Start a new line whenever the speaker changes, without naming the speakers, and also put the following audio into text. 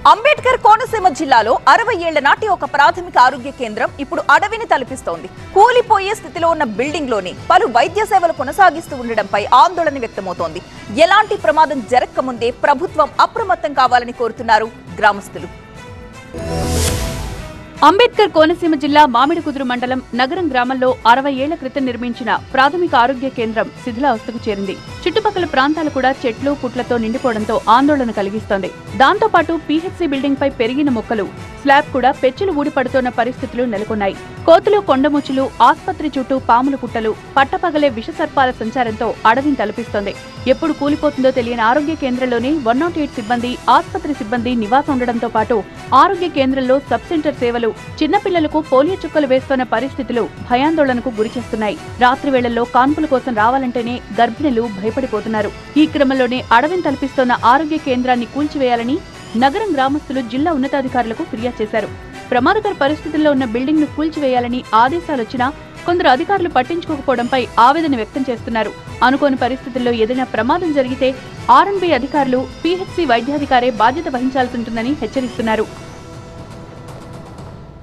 అంబేద్కర్ కోనసీమ జిల్లాలో 60 ఏళ్ల నాటి ఒక ప్రాథమిక ఆరోగ్య కేంద్రం ఇప్పుడు అడవిని తలపిస్తోంది. కూలిపోయే స్థితిలో ఉన్న బిల్డింగ్ లోని పలు వైద్య సేవలు కొనసాగిస్తూ ఉండడంపై ఆందోళన వ్యక్తమవుతోంది. ఎలాంటి ప్రమాదం జరగకముందే ప్రభుత్వం అప్రమత్తం కావాలని కోరుతున్నారు గ్రామస్తులు.
అంబేద్కర్ కోనసీమ జిల్లా మామిడికుదురు మండలం నగరం గ్రామంలో 60 ఏళ్ల క్రితం నిర్మించిన ప్రాథమిక ఆరోగ్య కేంద్రం శిథిలావస్థకు చేరింది. చుట్టుపక్కల ప్రాంతాలు కూడా చెట్లు పుట్లతో నిండిపోవడంతో ఆందోళన కలిగిస్తోంది. దాంతో పాటు పీహెచ్సీ బిల్డింగ్ పై పెరిగిన మొక్కలు, స్లాబ్ కూడా పెచ్చులు ఊడిపడుతోన్న పరిస్థితులు నెలకొన్నాయి. కోతులు, కొండముచ్చులు, ఆస్పత్రి చుట్టూ పాముల పుట్టలు, పట్టపగలే విషసర్పాల సంచారంతో అడవిని తలపిస్తోంది. ఎప్పుడు కూలిపోతుందో తెలియని ఆరోగ్య కేంద్రంలోనే 108 సిబ్బంది, ఆస్పత్రి సిబ్బంది నివాసం ఉండడంతో పాటు ఆరోగ్య కేంద్రంలో సబ్ సెంటర్ సేవలు, చిన్నపిల్లలకు పోలియో చుక్కలు వేస్తోన్న పరిస్థితులు భయాందోళనకు గురిచేస్తున్నాయి. రాత్రి వేళల్లో కాన్పుల కోసం రావాలంటేనే గర్భిణులు భయపడిపోతున్నారు. ఈ క్రమంలోనే అడవిని తలపిస్తోన్న ఆరోగ్య కేంద్రాన్ని కూల్చివేయాలని నగరం గ్రామస్తులు జిల్లా ఉన్నతాధికారులకు ఫిర్యాదు చేశారు. ప్రమాదకర పరిస్థితుల్లో ఉన్న బిల్డింగ్ ను కూల్చివేయాలని ఆదేశాలొచ్చినా కొందరు అధికారులు పట్టించుకోకపోవడంపై ఆవేదన వ్యక్తం చేస్తున్నారు. అనుకోని పరిస్థితుల్లో ఏదైనా ప్రమాదం జరిగితే R&B అధికారులు, పీహెచ్సీ వైద్యాధికారే బాధ్యత వహించాల్సి ఉంటుందని హెచ్చరిస్తున్నారు.